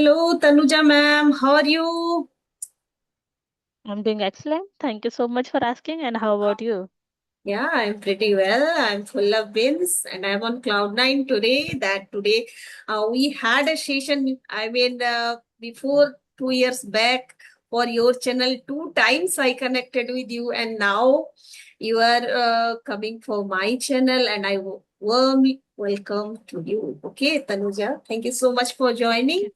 Hello, Tanuja ma'am. How are you? I'm doing excellent. Thank you so much for asking. And how about you? Yeah, I'm pretty well. I'm full of wins and I'm on cloud nine today. That today we had a session, before 2 years back for your channel. Two times I connected with you, and now you are coming for my channel, and I warmly welcome to you. Okay, Tanuja, thank you so much for Thank joining. you.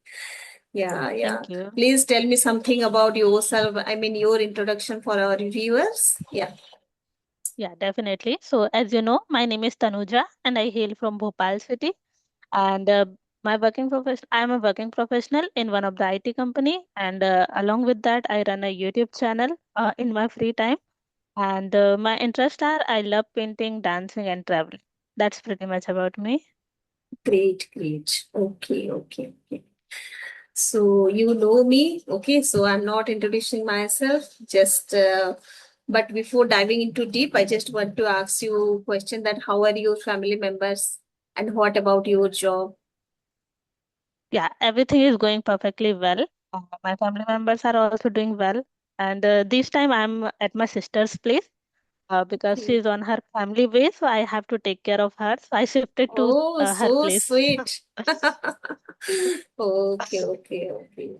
Yeah, yeah. Thank you. Please tell me something about yourself. I mean, your introduction for our viewers. Yeah. Yeah, definitely. So, as you know, my name is Tanuja and I hail from Bhopal city. And my working profession, I am a working professional in one of the IT company. And along with that, I run a YouTube channel in my free time. And my interests are I love painting, dancing, and traveling. That's pretty much about me. Great, great. Okay, okay, okay. So you know me. Okay, so I'm not introducing myself. But before diving into deep, I just want to ask you a question that how are your family members and what about your job? Yeah, everything is going perfectly well. My family members are also doing well. And this time I'm at my sister's place because she's on her family way, so I have to take care of her. So I shifted to Oh, her so place. sweet. Okay, okay, okay.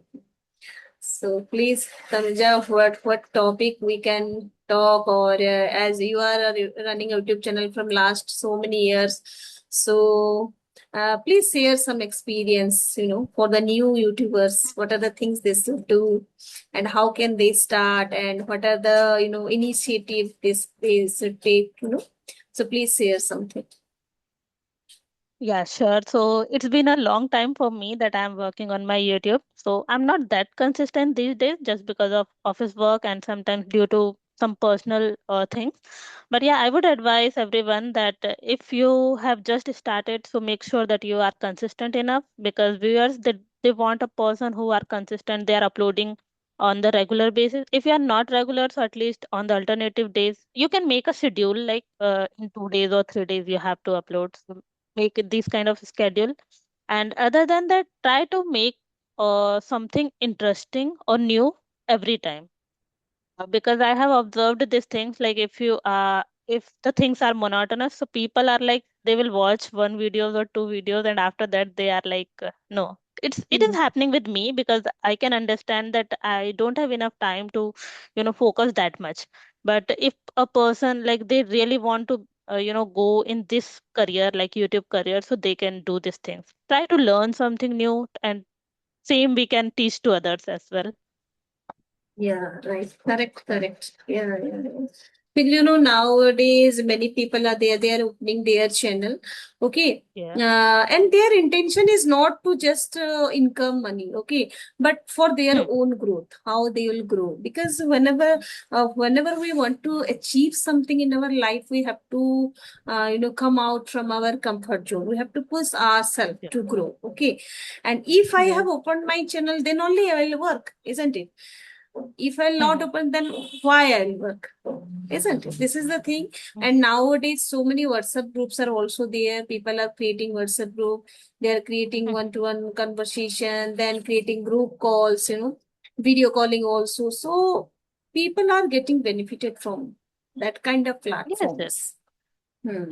So please, Tanuja, what topic we can talk, or as you are running a YouTube channel from last so many years, so please share some experience, for the new YouTubers. What are the things they should do, and how can they start, and what are the initiative they should take. So please share something. Yeah, sure. So it's been a long time for me that I'm working on my YouTube. So I'm not that consistent these days just because of office work and sometimes due to some personal things. But yeah, I would advise everyone that if you have just started, so make sure that you are consistent enough because viewers they want a person who are consistent. They are uploading on the regular basis. If you are not regular, so at least on the alternative days, you can make a schedule like in 2 days or 3 days you have to upload. So make it this kind of schedule, and other than that try to make something interesting or new every time. Because I have observed these things like if the things are monotonous, so people are like they will watch one videos or two videos and after that they are like no. It is Hmm. happening with me because I can understand that I don't have enough time to focus that much. But if a person like they really want to go in this career like YouTube career, so they can do these things, try to learn something new, and same we can teach to others as well. Yeah, right. Correct, correct. Yeah, yeah, yeah. Because nowadays many people are there, they are opening their channel. Okay. Yeah. And their intention is not to just income money, okay, but for their Hmm. own growth, how they will grow. Because whenever we want to achieve something in our life, we have to, come out from our comfort zone. We have to push ourselves Yeah. to grow, okay. And if I Yeah. have opened my channel, then only I will work, isn't it? If I'll not Hmm. open, then why I'll work? Isn't it? This is the thing. Hmm. And nowadays, so many WhatsApp groups are also there. People are creating WhatsApp group. They are creating Hmm. one-to-one conversation, then creating group calls, video calling also. So people are getting benefited from that kind of Yes, yes. platforms.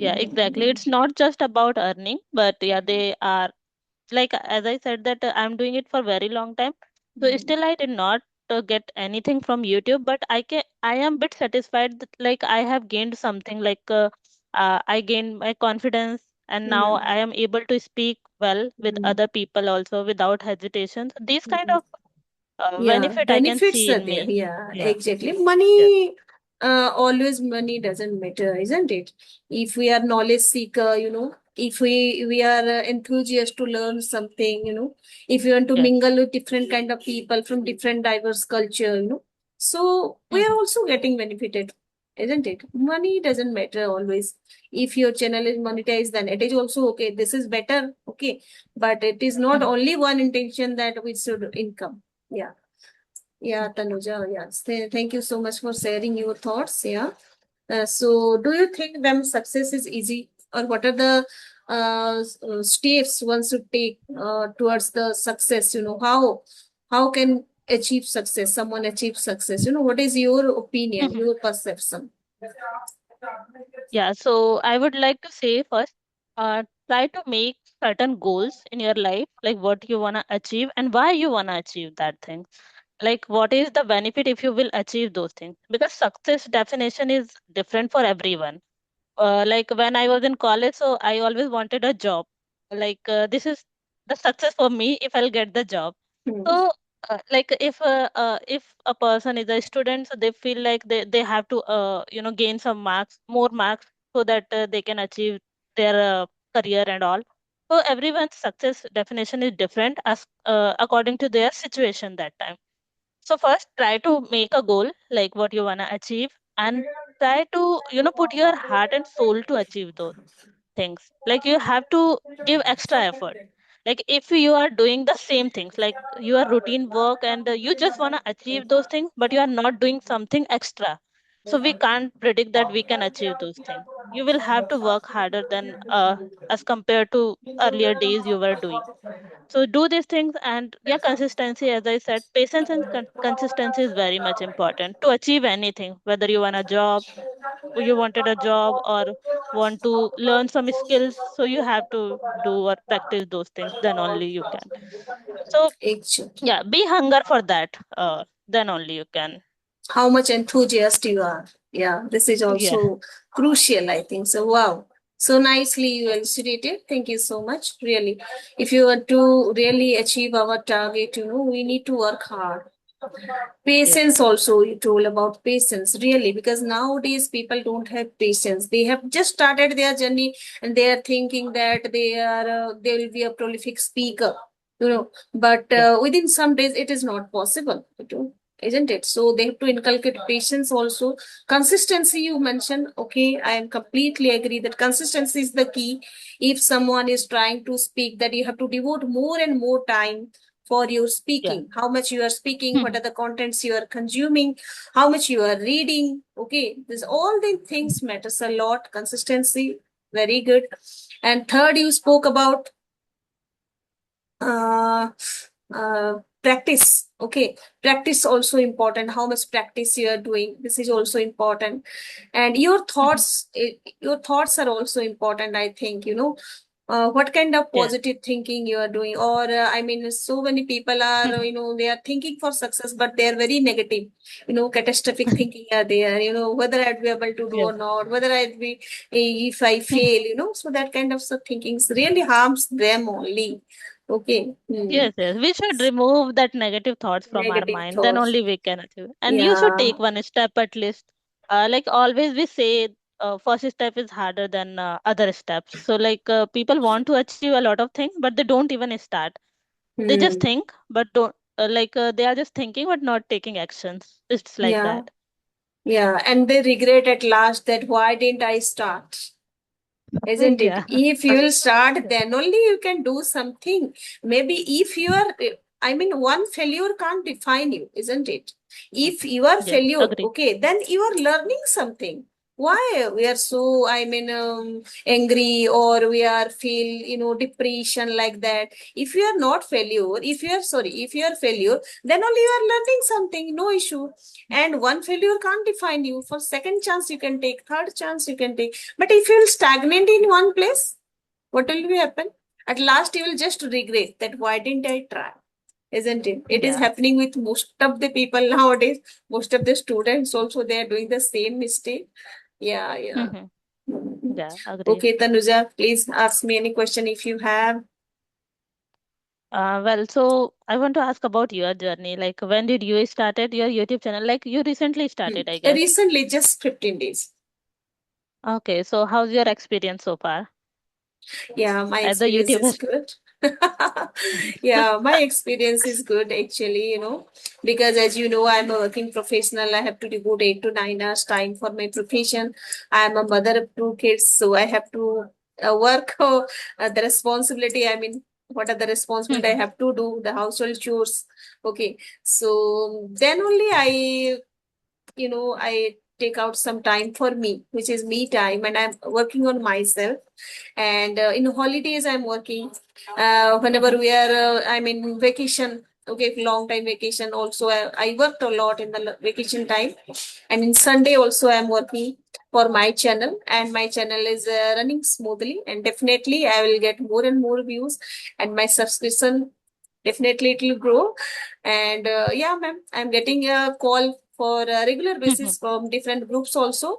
Yeah, exactly. Hmm. It's not just about earning, but yeah, they are like as I said that I'm doing it for very long time. So Hmm. still I did not get anything from YouTube, but I am bit satisfied that like I have gained something like I gained my confidence and now Hmm. I am able to speak well with Hmm. other people also without hesitation. So these kind Hmm. of Yeah, benefit I can benefits see are in there. me. Yeah, Yeah. exactly. Yes. Money, always money doesn't matter, isn't it? If we are knowledge seeker, if we are enthusiast to learn something, if we want to Yes. mingle with different kind of people from different diverse culture, so we are Hmm. also getting benefited, isn't it? Money doesn't matter always. If your channel is monetized, then it is also okay. This is better, okay, but it is not Hmm. only one intention that we should income. Yeah. Yeah, Tanuja, yes. Thank you so much for sharing your thoughts. Yeah. So, do you think when success is easy, or what are the steps one should take towards the success? How can achieve success? Someone achieve success. What is your opinion, Mhm. your perception? Yeah, so I would like to say first, try to make certain goals in your life, like what you want to achieve and why you want to achieve that thing. Like, what is the benefit if you will achieve those things? Because success definition is different for everyone. Like when I was in college, so I always wanted a job. Like, this is the success for me if I'll get the job. Hmm. So, like if a person is a student, so they feel like they have to gain some marks, more marks, so that they can achieve their career and all. So everyone's success definition is different as according to their situation that time. So first, try to make a goal like what you wanna achieve, and try to put your heart and soul to achieve those things. Like you have to give extra effort. Like if you are doing the same things, like your routine work, and you just wanna achieve those things, but you are not doing something extra, so we can't predict that we can achieve those things. You will have to work harder than as compared to earlier days you were doing. So do these things, and yeah, consistency, as I said, patience and consistency is very much important to achieve anything, whether you want a job, or you wanted a job, or want to learn some skills. So you have to do or practice those things, then only you can. So Actually, yeah, be hunger for that, then only you can. how much enthusiast you are. Yeah, this is Yeah. also crucial, I think. So, wow. So nicely you elucidated. Thank you so much. Really. If you want to really achieve our target, we need to work hard. Yes. Patience also, you told about patience, really, because nowadays people don't have patience. They have just started their journey and they are thinking that they will be a prolific speaker, but Yeah. within some days it is not possible, isn't it? So they have to inculcate patience also. Consistency, you mentioned. Okay, I am completely agree that consistency is the key. If someone is trying to speak, that you have to devote more and more time for your Yeah. speaking, how much you are speaking, what Mhm. are the contents you are consuming, how much you are reading. Okay, this all the things matters a lot. Consistency, very good. And third, you spoke about uh, practice. Okay, practice also important. How much practice you are doing, this is also important. And your Mhm. thoughts, your thoughts are also important, I think. What kind of Yeah. positive thinking you are doing, or I mean, so many people are, Mhm. they are thinking for success, but they are very negative. Catastrophic thinking are there. Whether I'd be able to do Yeah. or not, whether I'd be, if I fail. So that kind of thinkings really harms them only. Okay. Hmm. Yes, yes. We should remove that negative thoughts from our Negative mind. Then thoughts. only we can achieve. And you should Yeah. take one step at least. Like always, we say first step is harder than other steps. So like people want to achieve a lot of things, but they don't even start. They just Hmm. think, but don't they are just thinking, but not taking actions. It's like Yeah. that. Yeah. And they regret at last that why didn't I start? Isn't it? Yeah. If you will start, Yeah. then only you can do something. Maybe if you are, I mean, one failure can't define you, isn't it? Mm. If you are Yes, failure, agree. okay, then you are learning something. Why we are so, I mean, angry, or we are feel, depression like that? If you are not failure, if you are sorry, if you are failure, then only you are learning something. No issue. And one failure can't define you. For second chance you can take, third chance you can take, but if you will stagnate in one place, what will be happen? At last, you will just regret that why didn't I try? Isn't it? It is Yeah. happening with most of the people nowadays. Most of the students also, they are doing the same mistake. Yeah, yeah. Mhm. Mhm. Yeah, agree. Okay, Tanuja, please ask me any question if you have. Well, so I want to ask about your journey. Like, when did you started your YouTube channel? Like, you recently started, I guess. Recently, just 15 days. Okay, so how's your experience so far Yeah, my as a experience is YouTuber? good. Yeah, my experience is good actually, because as you know, I'm a working professional. I have to devote 8 to 9 hours time for my profession. I'm a mother of two kids, so I have to work the responsibility. I mean, what are the responsibility I Mhm. have to do, the household chores. Okay, so then only I take out some time for me, which is me time, and I'm working on myself. And in holidays, I'm working. Whenever Mhm. we are, I'm in vacation. Okay, long time vacation. Also, I worked a lot in the vacation time, and in Sunday also I'm working for my channel, and my channel is running smoothly. And definitely, I will get more and more views, and my subscription definitely it will grow. And yeah, ma'am, I'm getting a call for a regular Mhm. basis from different groups also,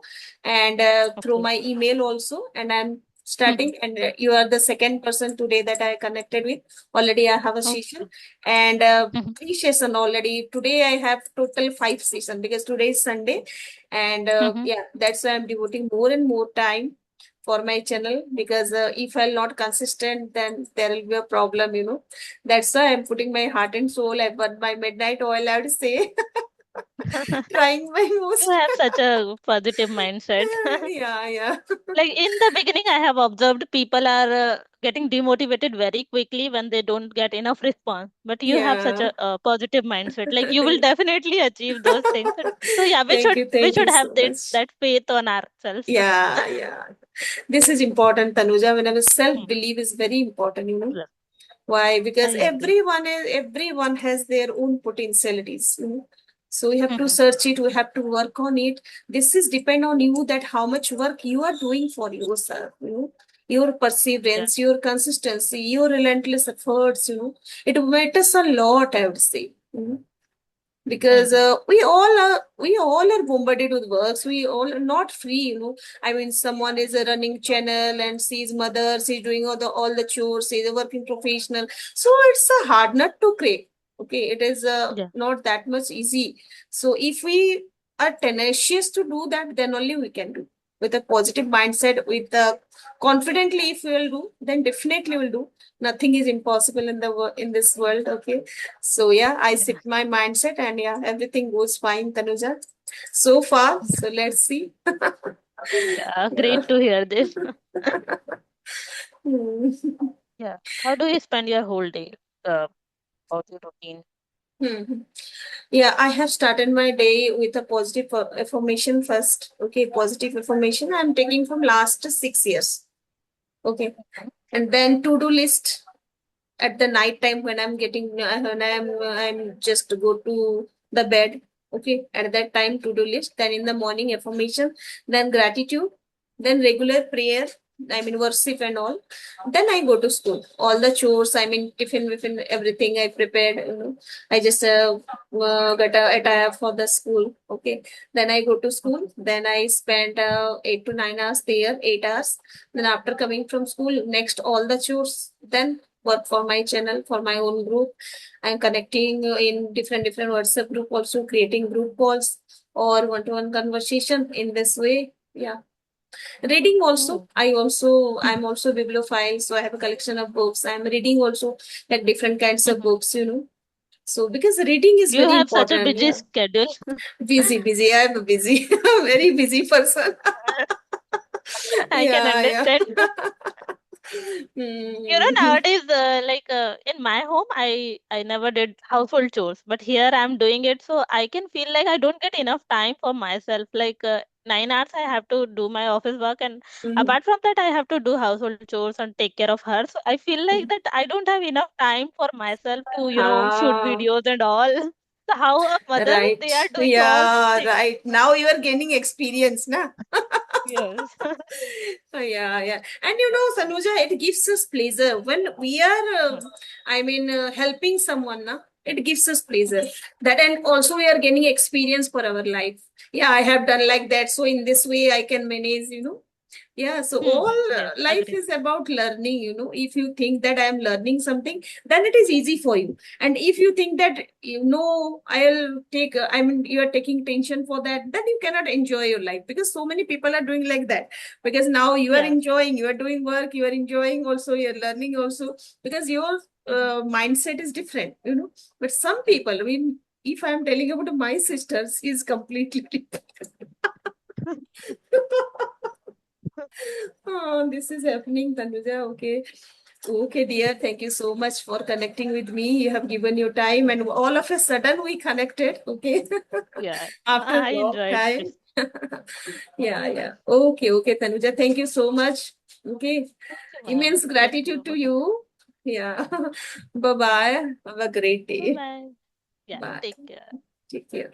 and through Okay. my email also. And I'm Mhm. starting, and you are the second person today that I connected with. Already I have a session, Okay. and Mhm. three session already. Today I have total five session because today is Sunday, and Mhm. yeah, that's why I'm devoting more and more time for my channel, because if I'm not consistent, then there will be a problem, you know. That's why I'm putting my heart and soul. I burn my midnight oil, I would say. Trying my You most. have such a positive mindset. Yeah, yeah. Like in the beginning, I have observed people are getting demotivated very quickly when they don't get enough response. But you have such Yeah. a positive mindset. Like you will Thank definitely achieve those things. So yeah, we thank should you have so much. that faith on ourselves. Yeah, yeah. This is important, Tanuja. Whenever Hmm. self-belief is very important, you know. Yes, Why? I Because agree. everyone has their own potentialities. You know? So we have to Mhm. search it, we have to work on it. This is depend on you, that how much work you are doing for yourself, you know, your Yeah. perseverance, your consistency, your relentless efforts, you know. It matters a lot, I would say. You know, because Mhm. we all are bombarded with works. We all are not free, you know. I mean, someone is a running channel and sees mother, she's doing all the chores, she's a working professional, so it's a hard nut to crack. Okay, it is Yeah. not that much easy. So if we are tenacious to do that, then only we can do, with a positive mindset, with confidently. If we will do, then definitely we'll do. Nothing is impossible in in this world. Okay, so yeah, I Yeah. shift my mindset, and yeah, everything goes fine, Tanuja. So far, so let's see. Yeah. Yeah. Great to hear this. Hmm. Yeah. How do you spend your whole day? About your routine? Hmm. Yeah, I have started my day with a positive affirmation first. Okay, positive affirmation I'm taking from last 6 years. Okay, Mhm. and then to-do list at the night time when I'm getting when I'm just go to the bed. Okay, at that time to-do list, then in the morning affirmation, then gratitude, then regular prayer, I mean worship and all. Then I go to school, all the chores, I mean tiffin within everything I prepared, you know. I just get a attire for the school. Okay, then I go to school, Okay. then I spend 8 to 9 hours there, 8 hours. Then after coming from school, next all the chores, then work for my channel, for my own group. I'm connecting in different WhatsApp group, also creating group calls or one-to-one conversation in this way. Yeah. Reading also. Oh. I'm also a bibliophile, so I have a collection of books. I'm reading also like different kinds of Mhm. books, you know. So because reading is You very have such a important. busy Yeah. schedule. Busy. I'm a busy, very busy person. I can Yeah, yeah. understand. You know, Hmm. nowadays, in my home, I never did household chores, but here I'm doing it, so I can feel like I don't get enough time for myself. Like 9 hours, I have to do my office work, and Hmm. apart from that, I have to do household chores and take care of her. So I feel like that I don't have enough time for myself to, shoot Ah. videos and all. So how a mother Right. they are doing all these Yeah, things. right. Now you are gaining experience, na? Yes. Yeah, yeah. And you know, Sanuja, it gives us pleasure when we are, helping someone, na? It gives us pleasure. That, and also we are gaining experience for our life. Yeah, I have done like that. So in this way, I can manage, you know. Yeah, so all Yes, life agree. is about learning, you know. If you think that I am learning something, then it is easy for you. And if you think that, you know, you are taking tension for that, then you cannot enjoy your life, because so many people are doing like that. Because now you are Yeah. enjoying, you are doing work, you are enjoying also, you're learning also, because your Mhm. mindset is different, you know. But some people, I mean, if I'm telling about my sisters, is completely different. Oh, this is happening, Tanuja. Okay. Okay, dear. Thank you so much for connecting with me. You have given your time, Yes. and all of a sudden we connected. Okay. Yeah. After a I long enjoyed time. this. Yeah, yeah. Okay, okay, Tanuja. Thank you so much. Okay. Thank you, ma'am. Immense Thank you. gratitude to Bye-bye. you. Yeah. Bye-bye. Have a great day. Bye-bye. Yeah, Bye. take care. Take care.